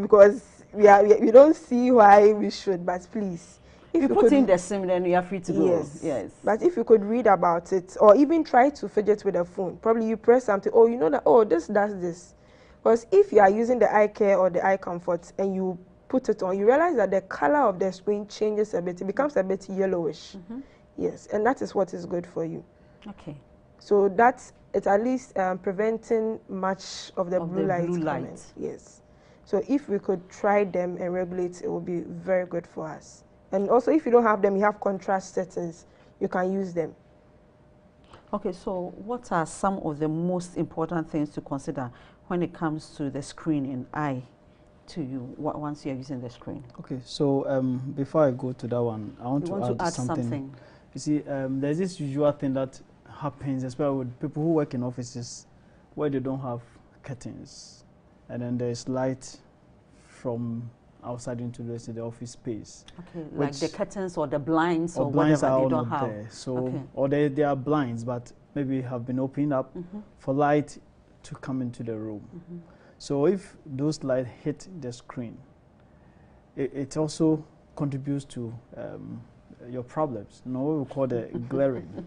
because we don't see why we should, but please. If you put in the SIM, then you are free to go. Yes. But if you could read about it, or even try to fidget with the phone, probably you press something, oh, you know that, oh, this does this. Because if you are using the eye care or the eye comfort and you put it on, you realize that the color of the screen changes a bit. It becomes a bit yellowish. Yes, and that is what is good for you. Okay. So that's at least preventing much of the blue light coming. Yes. So if we could try them and regulate, it would be very good for us. And also, if you don't have them, you have contrast settings, you can use them. Okay, so what are some of the most important things to consider when it comes to the screen in eye to you once you're using the screen? Okay, so before I go to that one, I want to add something. You see, there's this usual thing that happens, especially with people who work in offices where they don't have curtains, and then there's light from outside into the office space. Okay, like the curtains or the blinds or whatever they don't have. There. So, or they are blinds, but maybe have been opened up for light to come into the room. So if those lights hit the screen, it also contributes to your problems. You know what we call the glaring.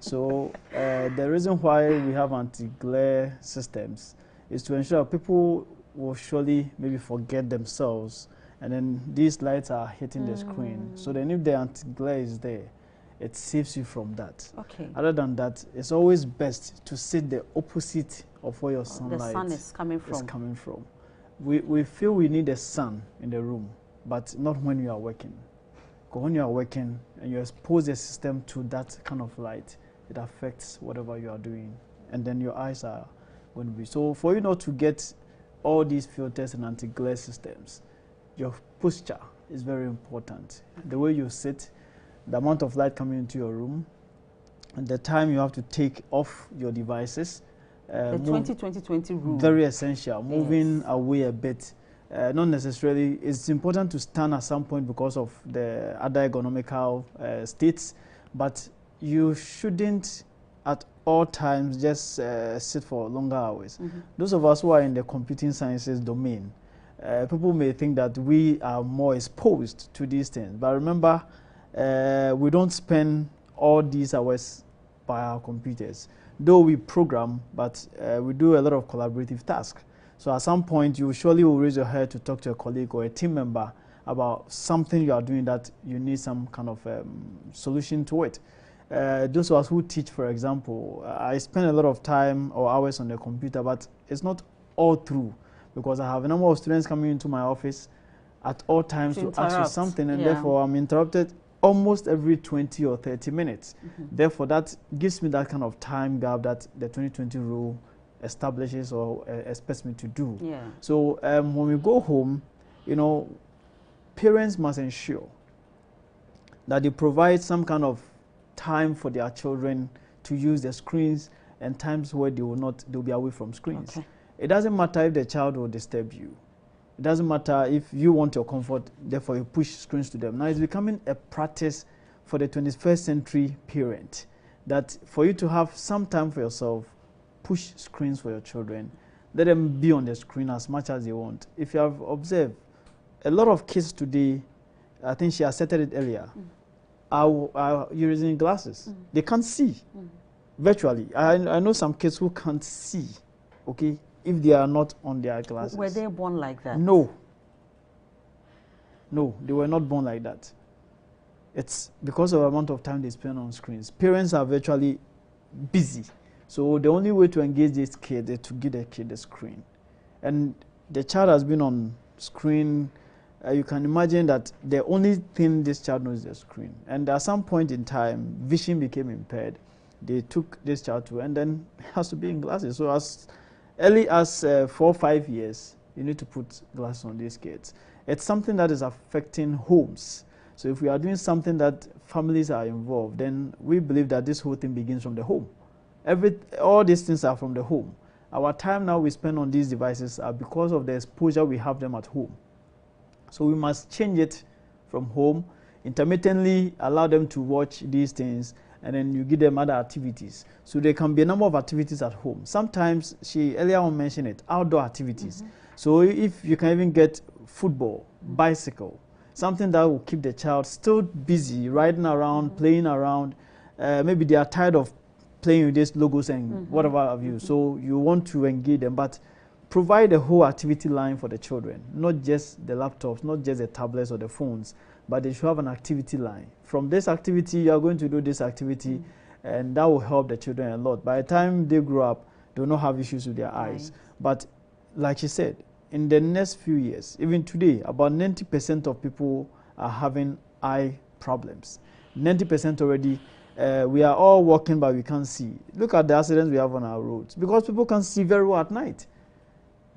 So the reason why we have anti-glare systems is to ensure people will surely maybe forget themselves, and then these lights are hitting the screen. So then if the anti-glare is there, it saves you from that. Okay. Other than that, it's always best to sit the opposite of where your sunlight is coming from. We feel we need the sun in the room, but not when you are working. Because when you are working and you expose the system to that kind of light, it affects whatever you are doing, and then your eyes are going to be. So for you not to get all these filters and anti-glare systems, your posture is very important. The way you sit, the amount of light coming into your room, and the time you have to take off your devices. The 20-20-20 rule. Very essential. Moving away a bit. Not necessarily. It's important to stand at some point because of the other economical states, but you shouldn't at all times just sit for longer hours. Those of us who are in the computing sciences domain, people may think that we are more exposed to these things, but remember, we don't spend all these hours by our computers. Though we program, but we do a lot of collaborative tasks. So at some point, you surely will raise your hand to talk to a colleague or a team member about something you are doing that you need some kind of solution to it. Those of us who teach, for example, I spend a lot of time or hours on the computer, but it's not all through, because I have a number of students coming into my office at all times to ask you something, and therefore I'm interrupted almost every 20 or 30 minutes. Therefore, that gives me that kind of time gap that the 2020 rule establishes or expects me to do. So when we go home, you know, parents must ensure that they provide some kind of time for their children to use the screens, and times where they'll be away from screens. It doesn't matter if the child will disturb you. It doesn't matter if you want your comfort, therefore you push screens to them. Now it's becoming a practice for the 21st century parent that for you to have some time for yourself, push screens for your children. Let them be on the screen as much as they want. If you have observed, a lot of kids today, I think she has said it earlier, are using glasses. They can't see virtually. I know some kids who can't see, okay, if they are not on their glasses. Were they born like that? No. No, they were not born like that. It's because of the amount of time they spend on screens. Parents are virtually busy. So the only way to engage this kid is to give the kid the screen. And the child has been on screen. You can imagine that the only thing this child knows is the screen. And at some point in time, vision became impaired. They took this child to, and then has to be in glasses. So as early as 4 or 5 years, you need to put glasses on these kids. It's something that is affecting homes. So if we are doing something that families are involved, then we believe that this whole thing begins from the home. All these things are from the home. Our time now we spend on these devices are because of the exposure we have them at home. So we must change it from home, intermittently allow them to watch these things, and then you give them other activities. So there can be a number of activities at home. Sometimes, she earlier on mentioned it, outdoor activities. So if you can even get football, bicycle, something that will keep the child still busy, riding around, playing around. Maybe they are tired of playing with these logos and whatever have you. So you want to engage them, but provide a whole activity line for the children, not just the laptops, not just the tablets or the phones, but they should have an activity line. From this activity, you are going to do this activity, and that will help the children a lot. By the time they grow up, they will not have issues with their eyes. But like she said, in the next few years, even today, about 90% of people are having eye problems. 90% already. we are all walking but we can't see. Look at the accidents we have on our roads because people can't see very well at night.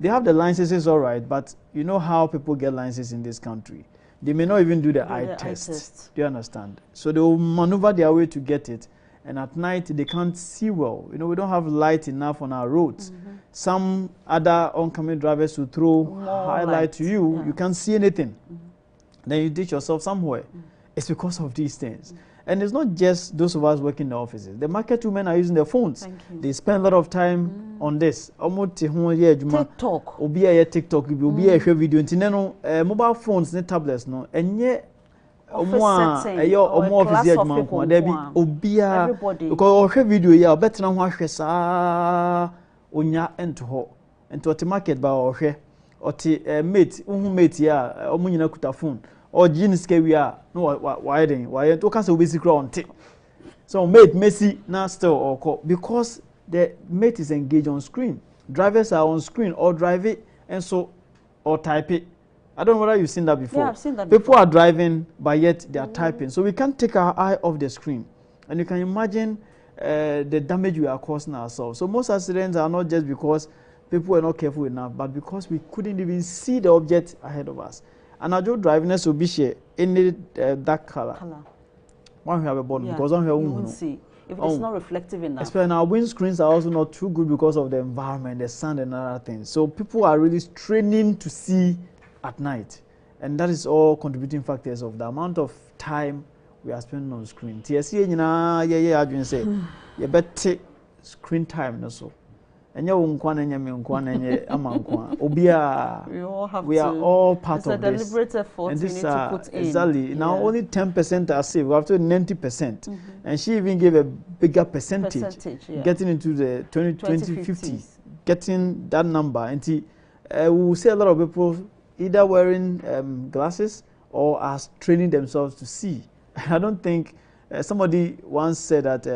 They have the licenses all right, but you know how people get licenses in this country. They may not even do the eye test. Do you understand? So they will maneuver their way to get it. And at night, they can't see well. You know, we don't have light enough on our roads. Some other oncoming drivers will throw highlight to you. You can't see anything. Then you ditch yourself somewhere. It's because of these things. And it's not just those of us working in the offices. The market women are using their phones. They spend a lot of time on this. TikTok. TikTok. Video. Mobile phones and tablets. No. And yet, everybody. Because video ya better than what sa onya ento to market ba ohwe oti mate mate ya omunyina kuta phone or jeans ke we are no why to can say we secret on t so mate Messi now still or call because the mate is engaged on screen. Drivers are on screen or drive it and so or type it. I don't know whether you've seen that before. Yeah, I've seen that People before. are driving, but yet they are typing. So we can't take our eye off the screen. And you can imagine the damage we are causing ourselves. So most accidents are not just because people were not careful enough, but because we couldn't even see the object ahead of us. And our driving will be share any dark color. One we have a bottom because one you won't see. If it's not reflective enough. Especially our windscreens are also not too good because of the environment, the sun and other things. So people are really straining to see at night, and that is all contributing factors of the amount of time we are spending on screen. TSC, I just say, you better screen time, no so. And you won't want any amankwa. We are all part of this. It's a deliberate effort and this, we need to put in. Exactly. Now only 10% are saved. We have to 90%, and she even gave a bigger percentage getting into the 2050, getting that number. And we will see a lot of people either wearing glasses or are training themselves to see. I don't think somebody once said that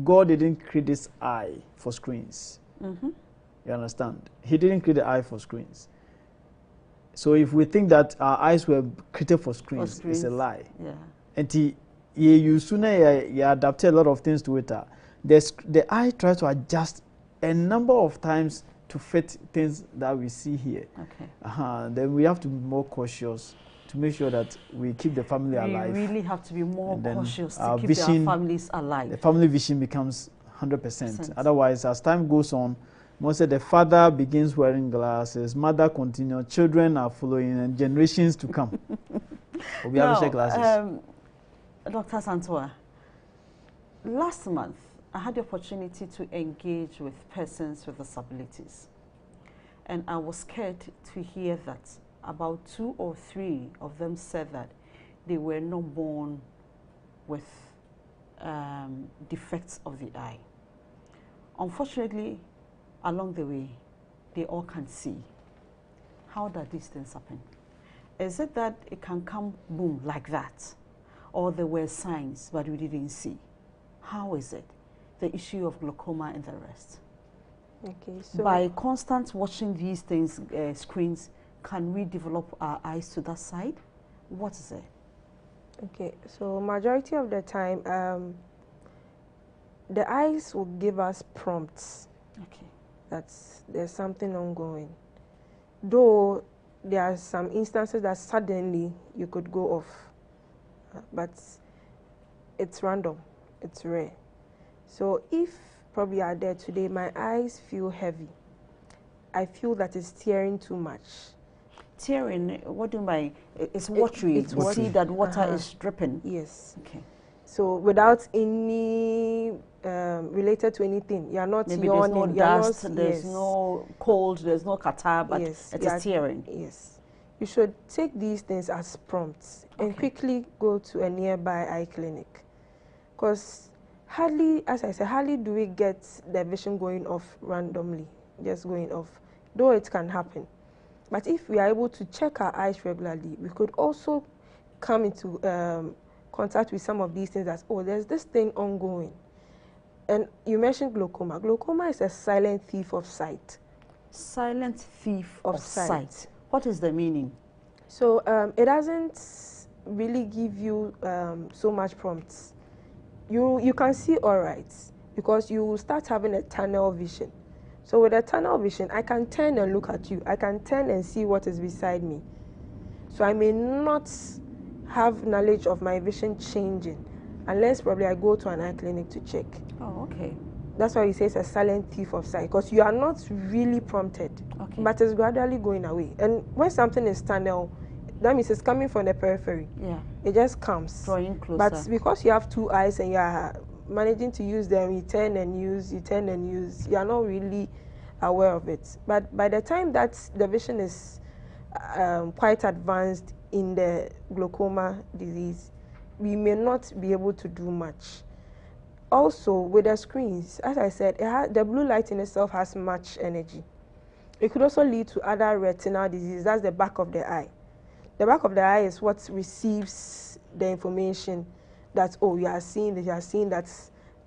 God didn't create this eye for screens. You understand? He didn't create the eye for screens. So if we think that our eyes were created for screens, it's a lie. Yeah. And you sooner you adapt a lot of things to it. The eye tries to adjust a number of times to fit things that we see here. Okay. Then we have to be more cautious to make sure that we keep the family alive. We really have to be more cautious to keep vision, our families alive. The family vision becomes 100%. Otherwise, as time goes on, most of the father begins wearing glasses, mother continues, children are following, and generations to come. We have to glasses. Dr. Santua, last month, I had the opportunity to engage with persons with disabilities. And I was scared to hear that about 2 or 3 of them said that they were not born with defects of the eye. Unfortunately, along the way, they all can see. How do these things happen? Is it that it can come boom like that? Or there were signs but we didn't see? How is it? The issue of glaucoma and the rest. Okay, so by constant watching these things, screens, can we develop our eyes to that side? What is it? Okay, so majority of the time, the eyes will give us prompts. Okay. That there's something ongoing. Though there are some instances that suddenly you could go off, but it's random, it's rare. So if probably you are there today, my eyes feel heavy. I feel that it's tearing too much. Tearing, what do you mean? It's watery. It's watery. See that water is dripping. Yes. Okay. So without any related to anything, you are not maybe yawning. There's no dust, there's no cold, there's no catarrh, but it's tearing. Yes. You should take these things as prompts and quickly go to a nearby eye clinic. Because hardly, as I said, hardly do we get the vision going off randomly, just going off, though it can happen. But if we are able to check our eyes regularly, we could also come into contact with some of these things that, oh, there's this thing ongoing. And you mentioned glaucoma. Glaucoma is a silent thief of sight. Silent thief of sight. What is the meaning? So it doesn't really give you so much prompts. you can see all right, because you will start having a tunnel vision. So with a tunnel vision, I can turn and look at you. I can turn and see what is beside me. So I may not have knowledge of my vision changing unless probably I go to an eye clinic to check. Oh, okay. That's why he says a silent thief of sight, because you are not really prompted, but it's gradually going away. And when something is tunnel, that means it's coming from the periphery. Yeah. It just comes. Drawing closer. But because you have two eyes and you are managing to use them, you turn and use, you are not really aware of it. But by the time that the vision is quite advanced in the glaucoma disease, we may not be able to do much. Also, with the screens, as I said, the blue light in itself has much energy. It could also lead to other retinal disease. That's the back of the eye. The back of the eye is what receives the information that, oh, you are seeing that,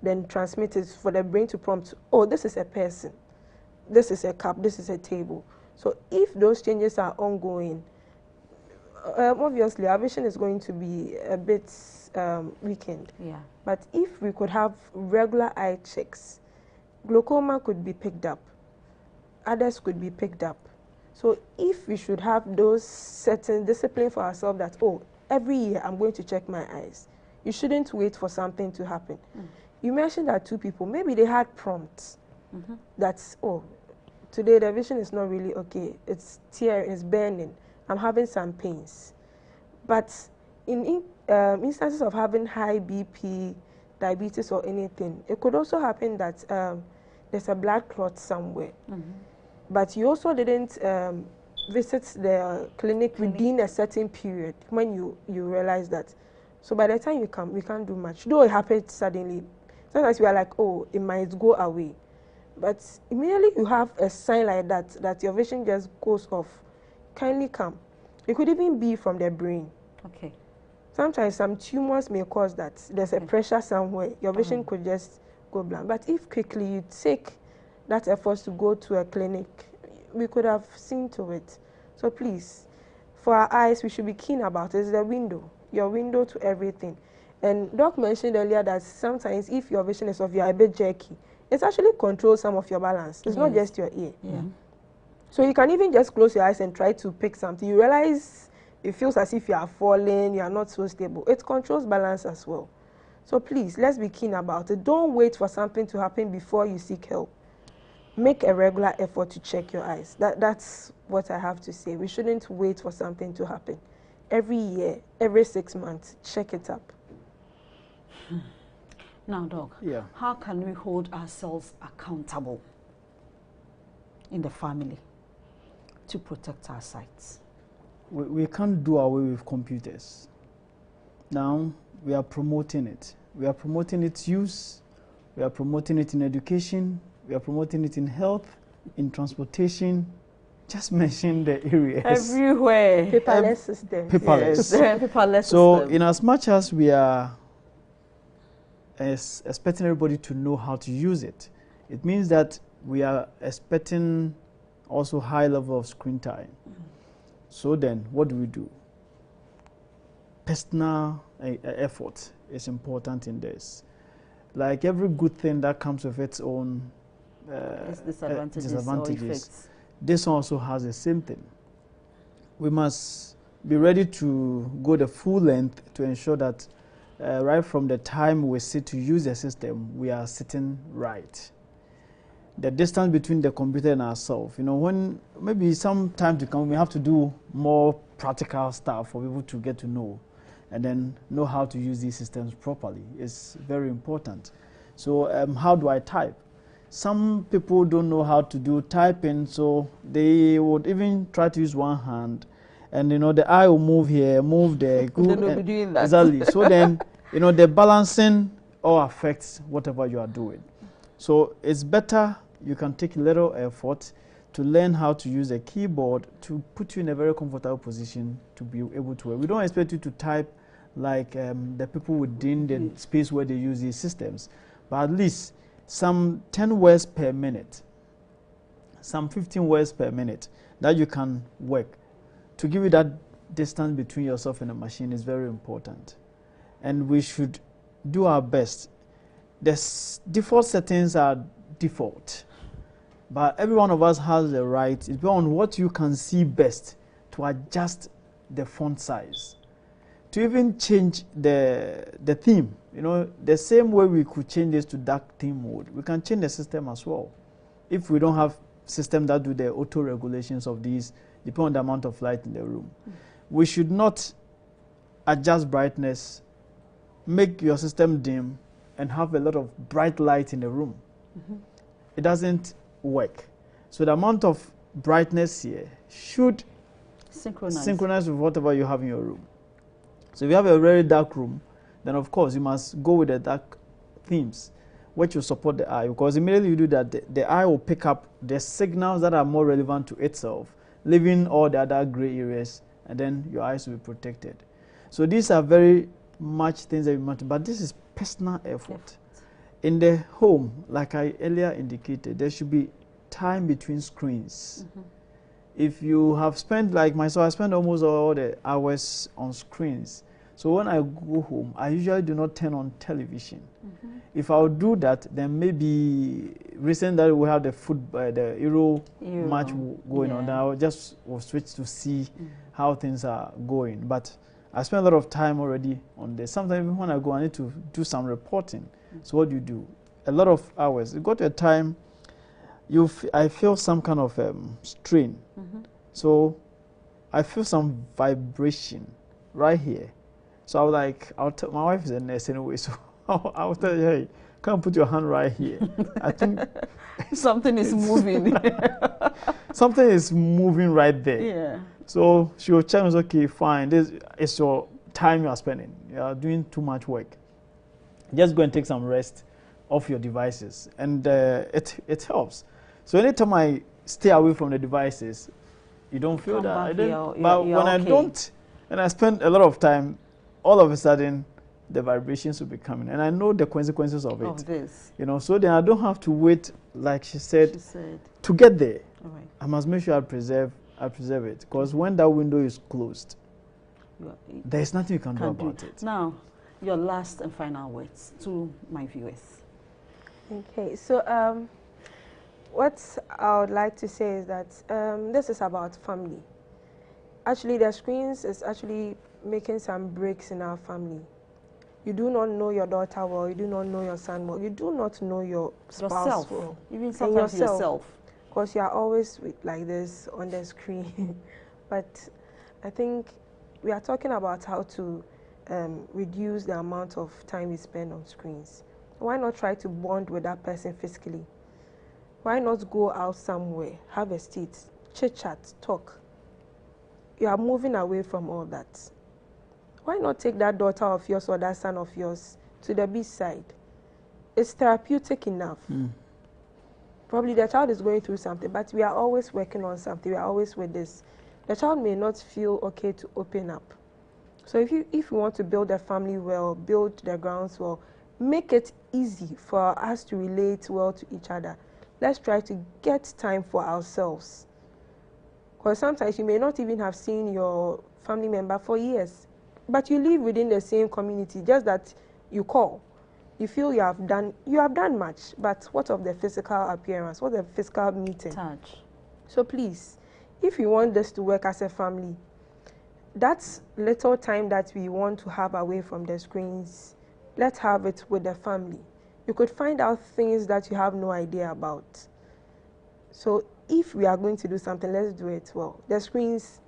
then transmitted for the brain to prompt, oh, this is a person, this is a cup, this is a table. So if those changes are ongoing, obviously our vision is going to be a bit weakened. Yeah. But if we could have regular eye checks, glaucoma could be picked up, others could be picked up. So if we should have those certain discipline for ourselves that, oh, every year I'm going to check my eyes, you shouldn't wait for something to happen. You mentioned that two people, maybe they had prompts that, oh, today the vision is not really okay, it's tearing, it's burning, I'm having some pains. But in instances of having high BP, diabetes or anything, it could also happen that there's a blood clot somewhere. But you also didn't visit the clinic within a certain period when you realize that. So by the time you come, we can't do much. Though it happened suddenly, sometimes we are like, oh, it might go away. But immediately you have a sign like that your vision just goes off, kindly come. It could even be from the brain. Okay. Sometimes some tumors may cause that. There's a pressure somewhere. Your vision could just go blank. But if quickly you take that effort to go to a clinic, we could have seen to it. So please, for our eyes, we should be keen about it. It's the window, your window to everything. And Doc mentioned earlier that sometimes if your vision is off, you're a bit jerky. It actually controls some of your balance. It's not just your ear. Yeah. So you can even just close your eyes and try to pick something. You realize it feels as if you are falling, you are not so stable. It controls balance as well. So please, let's be keen about it. Don't wait for something to happen before you seek help. Make a regular effort to check your eyes. That's what I have to say. We shouldn't wait for something to happen. Every year, every 6 months, check it up. Now, Doc, how can we hold ourselves accountable in the family to protect our sights? We can't do away with computers. Now, we are promoting it. We are promoting its use. We are promoting it in education. We are promoting it in health, in transportation. Just mention the areas. Everywhere. Paperless system. Paperless. Yes. Paperless So, system. in as much as we are expecting everybody to know how to use it, it means that we are expecting also high level of screen time. So then, what do? Personal effort is important in this. Like every good thing that comes with its own disadvantages. This also has the same thing. We must be ready to go the full length to ensure that right from the time we sit to use the system, we are sitting right. The distance between the computer and ourselves, when maybe some time to come, we have to do more practical stuff for people to get to know and then know how to use these systems properly. It's very important. So how do I type? Some people don't know how to do typing, so they would even try to use one hand, and the eye will move here, move there. Then we'll be doing that. Exactly. So then, the balancing all affects whatever you are doing. So it's better you can take a little effort to learn how to use a keyboard to put you in a very comfortable position to be able to work. We don't expect you to type like the people within the space where they use these systems, but at least some 10 words per minute, some 15 words per minute that you can work. To give you that distance between yourself and the machine is very important. And we should do our best. The default settings are default, but every one of us has the right, it's on what you can see best, to adjust the font size, to even change the theme. You know, the same way we could change this to dark theme mode, we can change the system as well. If we don't have system that do the auto regulations of these, depending on the amount of light in the room. We should not adjust brightness, make your system dim, and have a lot of bright light in the room. It doesn't work. So the amount of brightness here should synchronize with whatever you have in your room. So if you have a very dark room, then of course you must go with the dark themes, which will support the eye, because immediately you do that, the eye will pick up the signals that are more relevant to itself, leaving all the other gray areas, and then your eyes will be protected. So these are very much things that you matter, but this is personal effort. In the home, like I earlier indicated, there should be time between screens. If you have spent, like myself, I spend almost all the hours on screens. So when I go home, I usually do not turn on television. If I would do that, then maybe recently we have the Euro match going on. Then I will just switch to see how things are going. But I spend a lot of time already on this. Sometimes when I go, I need to do some reporting. So what do you do? A lot of hours. You got to a time, I feel some kind of strain. So I feel some vibration right here. So I was like, my wife is a nurse anyway, so I was telling her, hey, come put your hand right here. I think something is moving. Something is moving right there. Yeah. So she will check and say, okay, fine, this is your time you are spending. You are doing too much work. Just go and take some rest off your devices. And it helps. So anytime I stay away from the devices, you don't feel that. But when I don't, and I spend a lot of time, all of a sudden, the vibrations will be coming, and I know the consequences of it. Of this. You know, so then I don't have to wait, like she said to get there. Right. I must make sure I preserve it, because when that window is closed, there is nothing you can do about it. Now, your last and final words to my viewers. Okay, so what I would like to say is that this is about family. Actually, the screens is actually making some breaks in our family. You do not know your daughter well, you do not know your son well, you do not know your spouse well. Even sometimes yourself. Because you are always like this on the screen. But I think we are talking about how to reduce the amount of time we spend on screens. Why not try to bond with that person physically? Why not go out somewhere, have a seat, chit-chat, talk? You are moving away from all that. Why not take that daughter of yours or that son of yours to the beach side? It's therapeutic enough. Probably the child is going through something, but we are always working on something. We are always with this. The child may not feel okay to open up. So if you want to build a family well, build the grounds well, make it easy for us to relate well to each other. Let's try to get time for ourselves. Because sometimes you may not even have seen your family member for years, but you live within the same community, just that you call. You feel you have done much, but what of the physical appearance? What of the physical meeting? Touch. So please, if you want this to work as a family, that's little time that we want to have away from the screens, let's have it with the family. You could find out things that you have no idea about. So if we are going to do something, let's do it well. The screens,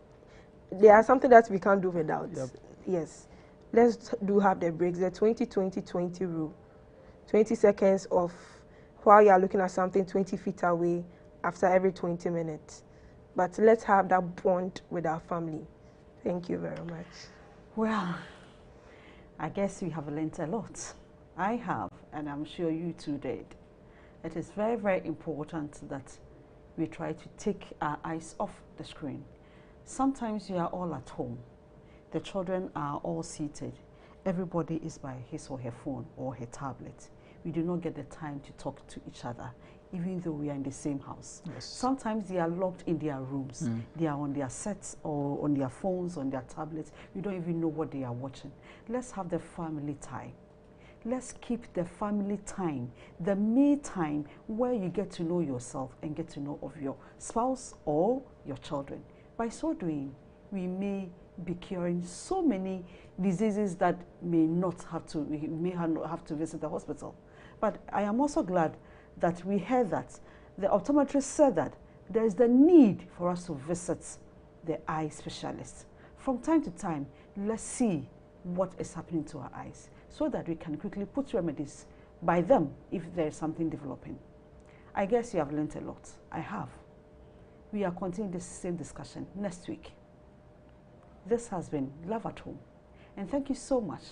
they are something that we can't do without. Yes. Let's have the breaks, the 20-20-20 rule. 20 seconds off while you are looking at something 20 feet away after every 20 minutes. But let's have that bond with our family. Thank you very much. Well, I guess we have learned a lot. I have, and I'm sure you too did. It is very, very important that we try to take our eyes off the screen. Sometimes you are all at home. The children are all seated. Everybody is by his or her phone or her tablet. We do not get the time to talk to each other, even though we are in the same house. Yes. Sometimes they are locked in their rooms. They are on their sets or on their phones, on their tablets. We don't even know what they are watching. Let's have the family time. Let's keep the family time, the me time, where you get to know yourself and get to know of your spouse or your children. By so doing, we may be curing so many diseases that we may not have to visit the hospital. But I am also glad that we heard that the optometrist said that there is the need for us to visit the eye specialist. From time to time, let's see what is happening to our eyes so that we can quickly put remedies by them if there is something developing. I guess you have learned a lot. I have. We are continuing this same discussion next week. This has been Love at Home. And thank you so much.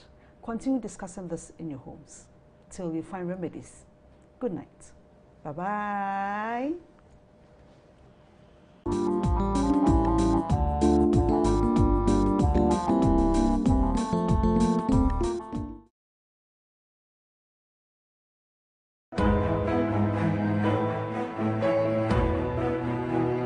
Continue discussing this in your homes till you find remedies. Good night. Bye-bye.